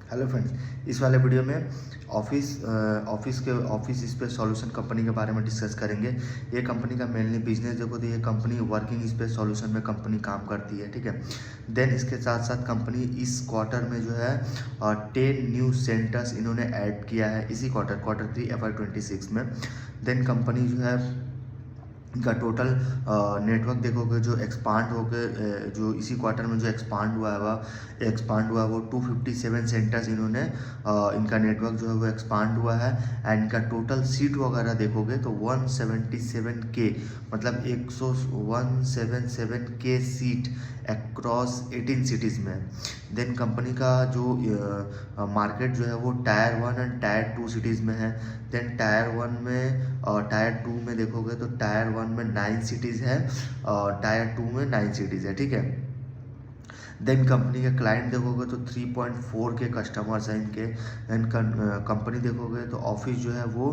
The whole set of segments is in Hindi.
हेलो फ्रेंड्स, इस वाले वीडियो में ऑफिस स्पेस सॉल्यूशन कंपनी के बारे में डिस्कस करेंगे। ये कंपनी का मेनली बिजनेस देखो तो ये कंपनी वर्किंग स्पेस सॉल्यूशन में कंपनी काम करती है, ठीक है। देन इसके साथ साथ कंपनी इस क्वार्टर में जो है 10 न्यू सेंटर्स इन्होंने ऐड किया है इसी क्वार्टर 3 FY26 में। देन कंपनी जो है इनका टोटल नेटवर्क देखोगे जो एक्सपांड हो गए, जो इसी क्वार्टर में जो एक्सपांड हुआ है वो 257 सेंटर्स इन्होंने इनका नेटवर्क जो है वो एक्सपांड हुआ है। एंड इनका टोटल सीट वगैरह देखोगे तो 177K मतलब 177K सीट अक्रॉस 18 सिटीज़ में। देन कंपनी का जो मार्केट जो है वो टायर 1 एंड टायर 2 सिटीज़ में है। देन टायर 2 में देखोगे तो टायर 1 में 9 सिटीज़ है और टायर 2 में 9 सिटीज़ है, ठीक है। देन कंपनी के क्लाइंट देखोगे तो 3.4 के कस्टमर्स हैं इनके। देन कंपनी देखोगे तो ऑफिस जो है वो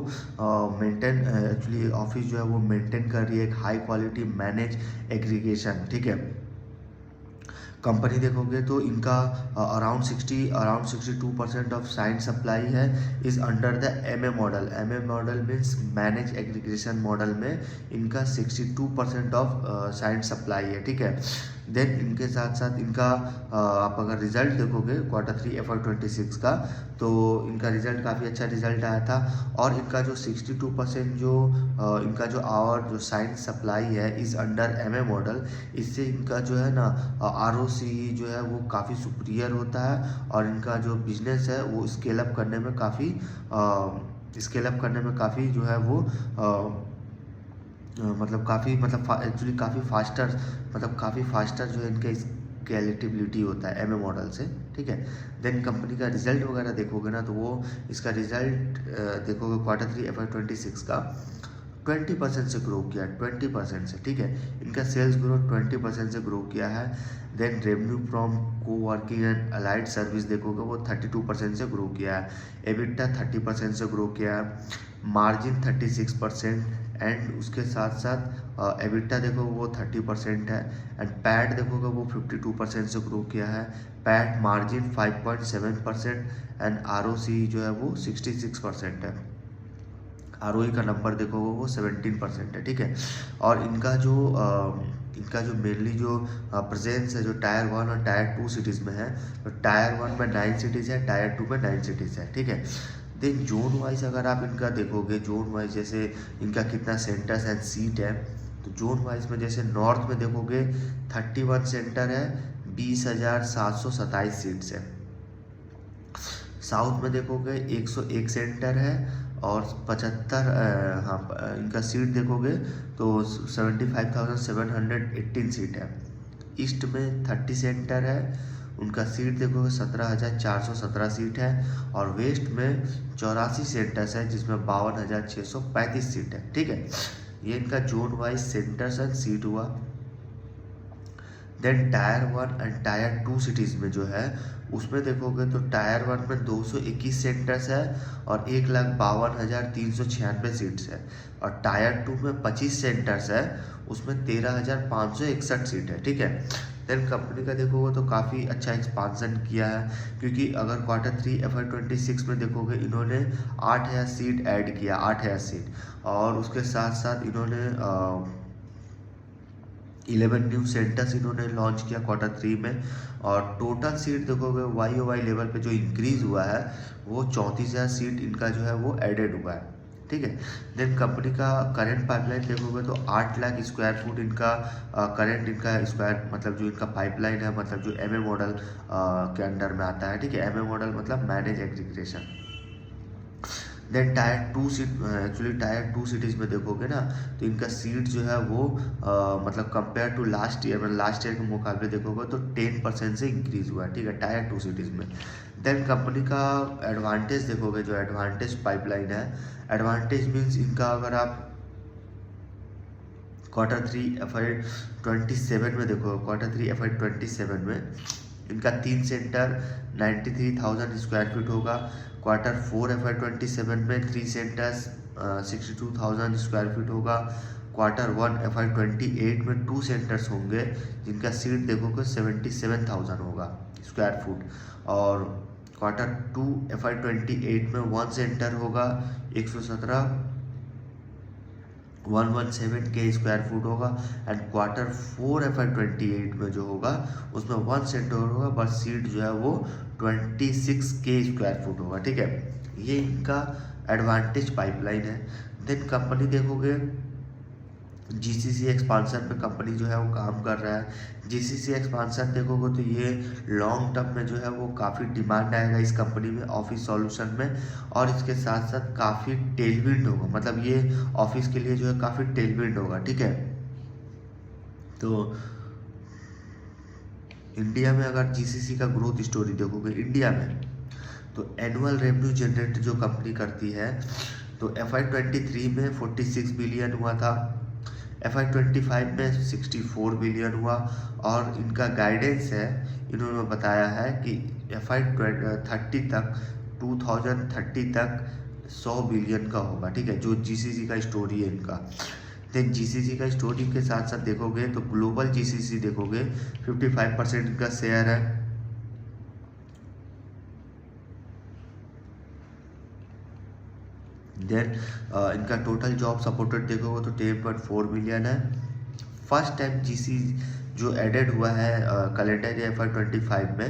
ऑफिस जो है वो मेंटेन कर रही है एक हाई क्वालिटी मैनेज एग्रीगेशन, ठीक है। कंपनी देखोगे तो इनका अराउंड 62% ऑफ साइंस सप्लाई है is under the MA model. MA model means manage aggregation model में इनका 62% ऑफ साइंस सप्लाई है, ठीक है। देन इनके साथ साथ इनका आप अगर रिजल्ट देखोगे Q3 FY26 का तो इनका रिजल्ट काफ़ी अच्छा रिजल्ट आया था। और इनका जो 62% जो इनका जो आवर जो साइंस सप्लाई है इज़ अंडर एमए मॉडल, इससे इनका जो है ना ROC जो है वो काफ़ी सुपीरियर होता है और इनका जो बिजनेस है वो स्केल अप करने में काफ़ी जो है वो एक्चुअली काफ़ी फास्टर जो है इनका स्केलेबिलिटी होता है एमए मॉडल से, ठीक है। देन कंपनी का रिजल्ट वगैरह देखोगे ना तो वो इसका रिजल्ट देखोगे Q3 FY26 का 20% से ग्रो किया है, 20% से, ठीक है। इनका सेल्स ग्रोथ 20% से ग्रो किया है। देन रेवेन्यू फ्रॉम को वर्किंग एंड अलाइड सर्विस देखोगे वो 32% से ग्रो किया है। एबिटा 30% से ग्रो किया है। मार्जिन 36% एंड उसके साथ साथ एबिटा देखो वो 30% है। एंड पैट देखोगे वो 52% से ग्रो किया है। पैट मार्जिन 5.7% एंड ROC जो है वो 66% है। ROE का नंबर देखोगे वो 17% है, ठीक है। और इनका जो मेनली जो प्रेजेंस है जो टायर 1 और टायर 2 सिटीज़ में है, तो टायर 1 में 9 सिटीज़ है, टायर 2 में 9 सिटीज़ है, ठीक है। देन जोन वाइज अगर आप इनका देखोगे, जोन वाइज जैसे इनका कितना सेंटर्स एंड सीट है, तो जोन वाइज में जैसे नॉर्थ में देखोगे 31 सेंटर है, 20,727 सीट्स है। साउथ में देखोगे 101 सेंटर है और 75 इनका सीट देखोगे तो 75,718 सीट है। ईस्ट में 30 सेंटर है, उनका सीट देखोगे 17,417 सीट है। और वेस्ट में 84 सेंटर्स है जिसमें 52,635 सीट है, ठीक है। ये इनका zone wise centres and seat हुआ। Then tier 1 and tier 2 cities में जो है उसमें देखोगे तो टायर 1 में 221 सेंटर्स है और 1,52,396 सीट्स है। और टायर 2 में 25 सेंटर्स है, उसमें 13,561 सीट है, ठीक है। देन कंपनी का देखोगे तो काफ़ी अच्छा एक्सपांसन किया है, क्योंकि अगर Q3 FY26 में देखोगे इन्होंने 8,000 सीट ऐड किया, 8,000 सीट। और उसके साथ साथ इन्होंने 11 न्यू सेंटर्स इन्होंने लॉन्च किया Q3 में। और टोटल सीट देखोगे YOY लेवल पे जो इंक्रीज हुआ है वो 34,000 सीट इनका जो है वो एडेड हुआ है, ठीक है। देन कंपनी का करंट पाइपलाइन देखोगे तो 8 लाख स्क्वायर फुट इनका करंट इनका स्क्वायर मतलब जो इनका पाइपलाइन है, मतलब जो एमए मॉडल के अंडर में आता है, ठीक है। एमए मॉडल मतलब manage aggregation. Then tier 2 cities में देखोगे ना तो इनका सीट जो है वो मतलब कंपेयर टू लास्ट ईयर के मुकाबले देखोगे तो 10% से इंक्रीज हुआ है, ठीक है, टायर 2 सिटीज़ में। देन कंपनी का एडवांटेज देखोगे, जो एडवांटेज पाइपलाइन है, एडवांटेज मीन्स इनका अगर आप Q3 FY27 में देखो, Q3 FY27 में इनका 3 सेंटर 93,000 स्क्वायर फीट होगा। Q4 FY27 में 3 सेंटर्स 62,000 स्क्वायर फीट होगा। Q1 FY28 में 2 सेंटर्स होंगे जिनका सीट देखोगे 77,000 होगा स्क्वायर फुट। और क्वार्टर 2 FY28 में वन सेंटर होगा 117 के स्क्वायर फुट होगा, एंड क्वार्टर 4 FY28 में जो होगा उसमें वन सेंटर होगा, बट सीट जो है वो 26 के स्क्वायर फुट होगा। ठीक है, ये इनका एडवांटेज पाइपलाइन है। देन कंपनी देखोगे जीसीसी एक्सपांसन पे कंपनी जो है वो काम कर रहा है। जीसीसी एक्सपांसन देखोगे तो ये लॉन्ग टर्म में जो है वो काफ़ी डिमांड आएगा इस कंपनी में, ऑफिस सॉल्यूशन में, और इसके साथ साथ काफ़ी टेलविंड होगा, मतलब ये ऑफिस के लिए जो है काफ़ी टेलविंड होगा। ठीक है, तो इंडिया में अगर जीसीसी का ग्रोथ स्टोरी देखोगे इंडिया में, तो एनुअल रेवेन्यू जनरेट जो कंपनी करती है, तो FY23 में 46 बिलियन हुआ था, FY25 में 64 बिलियन हुआ, और इनका गाइडेंस है, इन्होंने बताया है कि FY30 तक 2030 तक 100 बिलियन का होगा। ठीक है, जो जीसीसी का स्टोरी है इनका। देन जीसीसी का स्टोरी के साथ साथ देखोगे तो ग्लोबल जीसीसी देखोगे 55% इनका शेयर है। देन इनका टोटल जॉब सपोर्टेड देखोगे तो 10.4 मिलियन है। फर्स्ट टाइम जीसी जो एडेड हुआ है कैलेंडर ईयर FY25 में,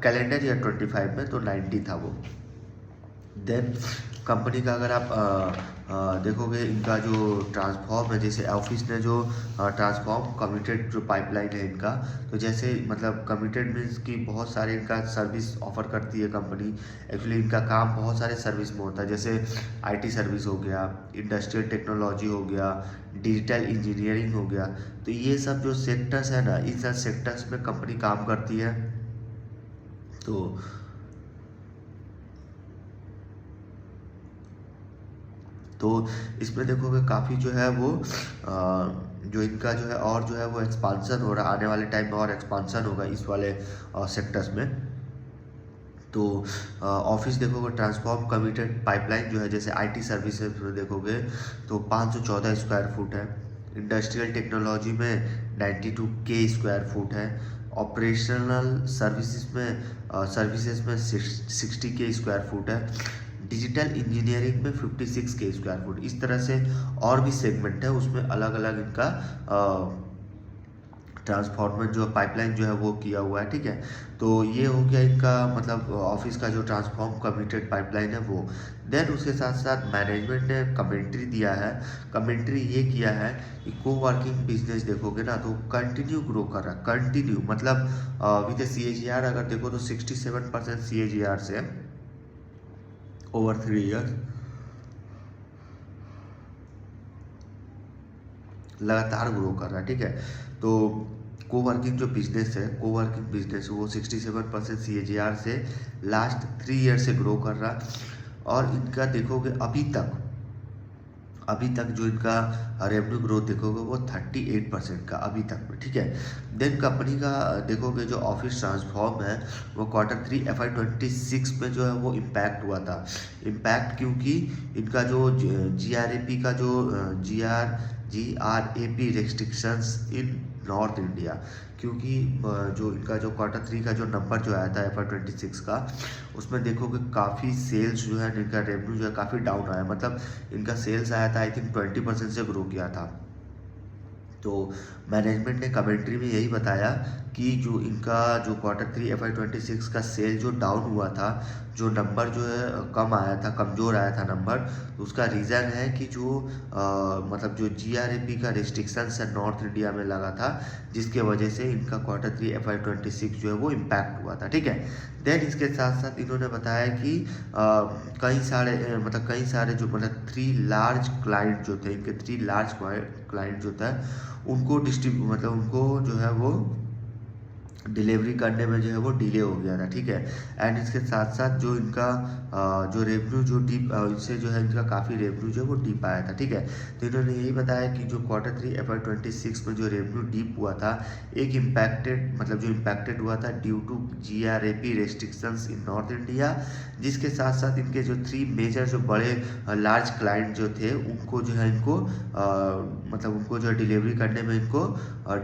कैलेंडर ईयर 25 में, तो 90 था वो। देन कंपनी का अगर आप देखोगे इनका जो ट्रांसफॉर्म है, जैसे ऑफिस ने जो ट्रांसफॉर्म कमिटेड जो पाइपलाइन है इनका, तो जैसे मतलब कमिटेड मीन्स कि बहुत सारे इनका सर्विस ऑफर करती है कंपनी। एक्चुअली इनका काम बहुत सारे सर्विस में होता है, जैसे आईटी सर्विस हो गया, इंडस्ट्रियल टेक्नोलॉजी हो गया, डिजिटल इंजीनियरिंग हो गया। तो ये सब जो सेक्टर्स है ना, इन सब सेक्टर्स में कंपनी काम करती है। तो इसमें देखोगे काफ़ी जो है वो जो इनका जो है और जो है वो एक्सपांसन हो रहा है, आने वाले टाइम में और एक्सपांसन होगा इस वाले सेक्टर्स में। तो ऑफिस देखोगे ट्रांसफॉर्म कमिटेड पाइपलाइन जो है, जैसे आईटी सर्विसेज में देखोगे तो 514 स्क्वायर फुट है, इंडस्ट्रियल टेक्नोलॉजी में 92 के स्क्वायर फुट है, ऑपरेशनल सर्विसेज में 60 के स्क्वायर फुट है, डिजिटल इंजीनियरिंग में 56 के स्क्वायर फुट। इस तरह से और भी सेगमेंट है, उसमें अलग अलग इनका ट्रांसफॉर्मर जो पाइपलाइन जो है वो किया हुआ है। ठीक है, तो ये हो गया इनका मतलब ऑफिस का जो ट्रांसफॉर्म कमिटेड पाइपलाइन है वो। देन उसके साथ साथ मैनेजमेंट ने कमेंट्री दिया है, कमेंट्री ये किया है कि कोवर्किंग बिजनेस देखोगे ना तो कंटिन्यू ग्रो कर रहा है, कंटिन्यू मतलब विद CAGR अगर देखो तो 67% CAGR से ओवर 3 ईयर्स लगातार ग्रो कर रहा है। ठीक है, तो कोवर्किंग जो बिजनेस है, कोवर्किंग बिजनेस वो 67% CAGR से लास्ट 3 ईयर से ग्रो कर रहा है। और इनका देखोगे अभी तक जो इनका रेवेन्यू ग्रोथ देखोगे वो 38% का अभी तक में। ठीक है, देन कंपनी का देखोगे जो ऑफिस ट्रांसफॉर्म है वो क्वार्टर 3 FY26 में जो है वो इम्पैक्ट हुआ था। इम्पैक्ट क्योंकि इनका जो GRAP का जो GRAP restrictions in north India, क्योंकि जो इनका जो क्वार्टर 3 का जो नंबर जो आया था FY26 का, उसमें देखोगे काफ़ी सेल्स जो है, इनका रेवेन्यू जो है काफ़ी डाउन आया, मतलब इनका सेल्स आया था आई थिंक 20% से ग्रो किया था। तो मैनेजमेंट ने कमेंट्री में यही बताया कि जो इनका जो क्वार्टर 3 FY26 का सेल जो डाउन हुआ था, जो नंबर जो है कम आया था, कमज़ोर आया था नंबर, तो उसका रीज़न है कि जो मतलब जो GRAP का रिस्ट्रिक्शंस है नॉर्थ इंडिया में लगा था, जिसके वजह से इनका क्वार्टर 3 FY26 जो है वो इम्पैक्ट हुआ था। ठीक है, देन इसके साथ साथ इन्होंने बताया कि कई सारे जो मतलब 3 लार्ज क्लाइंट जो थे, इनके 3 लार्ज क्लाइंट जो था उनको उनको जो है वो डिलीवरी करने में जो है वो डिले हो गया था। ठीक है, एंड इसके साथ साथ जो इनका जो रेवेन्यू जो डीप इससे जो है इनका काफ़ी रेवेन्यू जो है वो डीप आया था। ठीक है, तो इन्होंने यही बताया कि जो क्वार्टर 3 FY26 में जो रेवेन्यू डीप हुआ था, एक इम्पैक्टेड हुआ था due to GRAP restrictions in north India, जिसके साथ साथ इनके जो 3 मेजर जो बड़े लार्ज क्लाइंट जो थे उनको जो है उनको जो डिलीवरी करने में इनको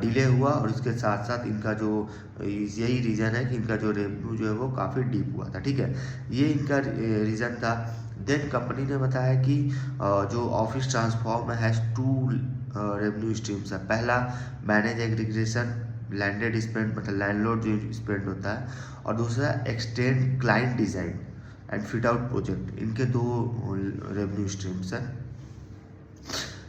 डिले हुआ, और इसके साथ साथ इनका जो यही रीज़न है कि इनका जो रेवेन्यू जो है वो काफ़ी डीप हुआ था, ठीक है। ये इनका रीज़न था। देन कंपनी ने बताया कि जो office transform has two revenue streams है। पहला मैनेज एग्रीगेशन लैंडेड स्पेंड, मतलब लैंडलॉर्ड जो स्पेंड होता है, और दूसरा extend client design and fit out project. इनके दो रेवेन्यू स्ट्रीम्स हैं।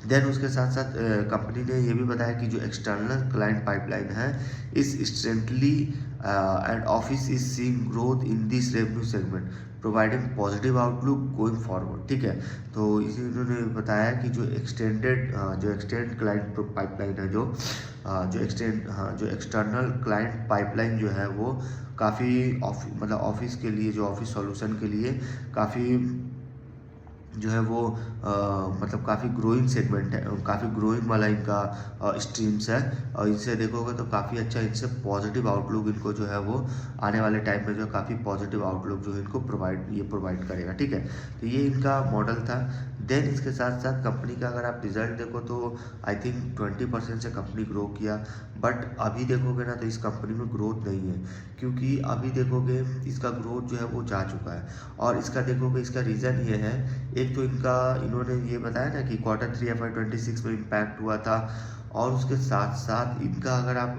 देन उसके साथ साथ कंपनी ने ये भी बताया कि जो एक्सटर्नल क्लाइंट पाइपलाइन है is strengthening and office is seeing growth in this revenue segment providing positive outlook going forward, ठीक है। तो इसी इन्होंने बताया कि जो एक्सटेंड क्लाइंट पाइपलाइन है, जो एक्सटर्नल क्लाइंट पाइपलाइन जो है वो काफ़ी मतलब ऑफिस के लिए, जो ऑफिस सॉल्यूशन के लिए काफ़ी जो है वो मतलब काफ़ी ग्रोइंग सेगमेंट है, काफ़ी ग्रोइंग वाला इनका स्ट्रीम्स है। और इनसे देखोगे तो काफ़ी अच्छा, इनसे पॉजिटिव आउटलुक इनको जो है वो आने वाले टाइम में जो काफ़ी पॉजिटिव आउटलुक जो है इनको प्रोवाइड करेगा, ठीक है। तो ये इनका मॉडल था। देन इसके साथ साथ कंपनी का अगर आप रिजल्ट देखो तो आई थिंक 20% से कंपनी ग्रो किया। बट अभी देखोगे ना तो इस कंपनी में ग्रोथ नहीं है, क्योंकि अभी देखोगे इसका ग्रोथ जो है वो जा चुका है। और इसका देखोगे, इसका रीज़न ये है, एक तो इन्होंने ये बताया ना कि Q3 FY26 में इम्पैक्ट हुआ था, और उसके साथ साथ इनका अगर आप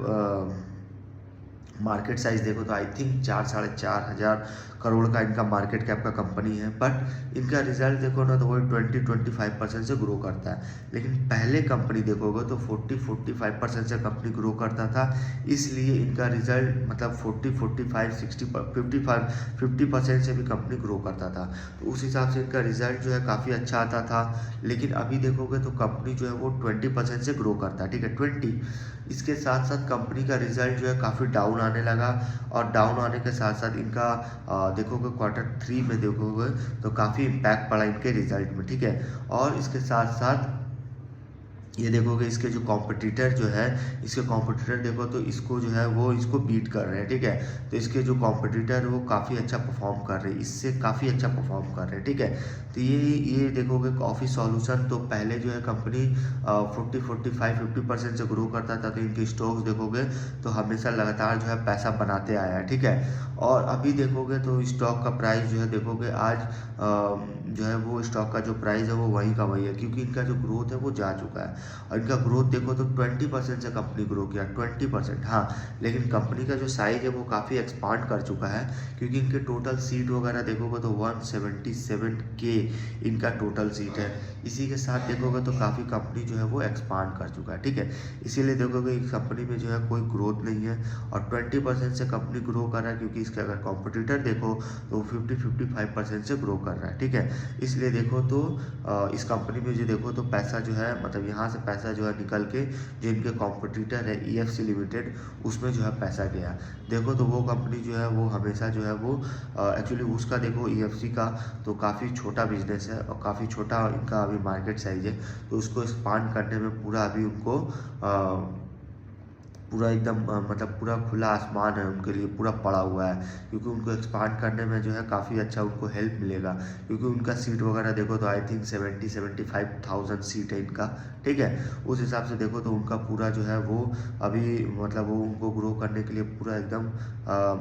मार्केट साइज देखो तो आई थिंक 4-4.5 हज़ार करोड़ का इनका मार्केट कैप का कंपनी है। बट इनका रिजल्ट देखो ना तो वही 20-25% से ग्रो करता है। लेकिन पहले कंपनी देखोगे तो 40-45% से कंपनी ग्रो करता था, इसलिए इनका रिजल्ट मतलब 40-45-60-55-50% से भी कंपनी ग्रो करता था। तो उस हिसाब से इनका रिजल्ट जो है काफ़ी अच्छा आता था। लेकिन अभी देखोगे तो कंपनी जो है वो 20% से ग्रो करता है, ठीक है, 20। इसके साथ साथ कंपनी का रिजल्ट जो है काफ़ी डाउन आने लगा, और डाउन आने के साथ साथ इनका देखोगे Q3 में देखोगे तो काफ़ी इम्पैक्ट पड़ा इनके रिजल्ट में, ठीक है। और इसके साथ साथ ये देखोगे इसके जो कॉम्पिटिटर जो है, इसके कॉम्पिटिटर देखो तो इसको जो है वो इसको बीट कर रहे हैं, ठीक है। तो इसके जो कॉम्पिटिटर है वो काफ़ी अच्छा परफॉर्म कर रहे हैं, इससे काफ़ी अच्छा परफॉर्म कर रहे हैं, ठीक है। तो ये देखोगे ऑफिस सॉल्यूशन तो पहले जो है कंपनी 40-45-50% से ग्रो करता था। तो इनके स्टॉक्स देखोगे तो हमेशा लगातार जो है पैसा बनाते आया है, ठीक है। और अभी देखोगे तो स्टॉक का प्राइस जो है देखोगे आज जो है वो स्टॉक का जो प्राइस है वो वहीं का वही है, क्योंकि इनका जो ग्रोथ है वो जा चुका है। और इनका ग्रोथ देखो तो 20% से कंपनी ग्रो किया, 20%, हाँ। लेकिन कंपनी का जो साइज है वो काफ़ी एक्सपांड कर चुका है, क्योंकि इनके टोटल सीट वगैरह देखोगे तो 177K इनका टोटल सीट है। इसी के साथ देखोगे तो काफ़ी कंपनी जो है वो एक्सपांड कर चुका है, ठीक है। इसीलिए देखोगे इस कंपनी में जो है कोई ग्रोथ नहीं है, और 20% से कंपनी ग्रो कर रहा है, क्योंकि इसके अगर कॉम्पिटिटर देखो तो 50-55% से ग्रो कर रहा है, ठीक है। इसलिए देखो तो इस कंपनी में जो देखो तो पैसा जो है, मतलब यहाँ से पैसा जो है निकल के जो इनके कॉम्पिटिटर है EFC लिमिटेड, उसमें जो है पैसा गया। देखो तो वो कंपनी जो है वो हमेशा जो है वो एक्चुअली उसका देखो EFC का तो काफ़ी छोटा बिजनेस है, और काफ़ी छोटा इनका अभी मार्केट साइज है। तो उसको एक्सपांड करने में पूरा अभी उनको पूरा एकदम मतलब पूरा खुला आसमान है उनके लिए, पूरा पड़ा हुआ है, क्योंकि उनको एक्सपांड करने में जो है काफ़ी अच्छा उनको हेल्प मिलेगा। क्योंकि उनका सीट वगैरह देखो तो आई थिंक 70-75,000 सीट है इनका, ठीक है। उस हिसाब से देखो तो उनका पूरा जो है वो अभी मतलब वो उनको ग्रो करने के लिए पूरा एकदम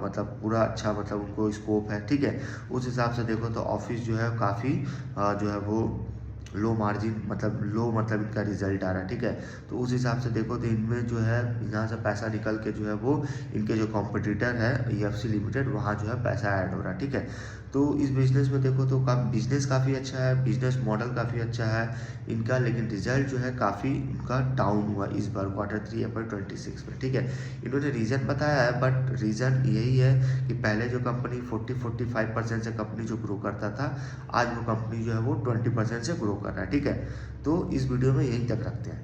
मतलब पूरा अच्छा मतलब उनको स्कोप है, ठीक है। उस हिसाब से देखो तो ऑफिस जो है काफ़ी जो है वो लो मार्जिन मतलब इनका रिजल्ट आ रहा है, ठीक है। तो उस हिसाब से देखो तो इनमें जो है यहाँ से पैसा निकल के जो है वो इनके जो कॉम्पिटिटर है EFC लिमिटेड, वहाँ जो है पैसा ऐड हो रहा है, ठीक है। तो इस बिजनेस में देखो तो बिजनेस काफ़ी अच्छा है, बिजनेस मॉडल काफ़ी अच्छा है इनका, लेकिन रिजल्ट जो है काफ़ी इनका डाउन हुआ इस बार Q3 FY26 में, ठीक है। इन्होंने रीज़न बताया है, बट रीज़न यही है कि पहले जो कंपनी 40-45% से कंपनी जो ग्रो करता था, आज वो कंपनी जो है वो 20% से ग्रो कर रहा है, ठीक है। तो इस वीडियो में यहीं तक रखते हैं।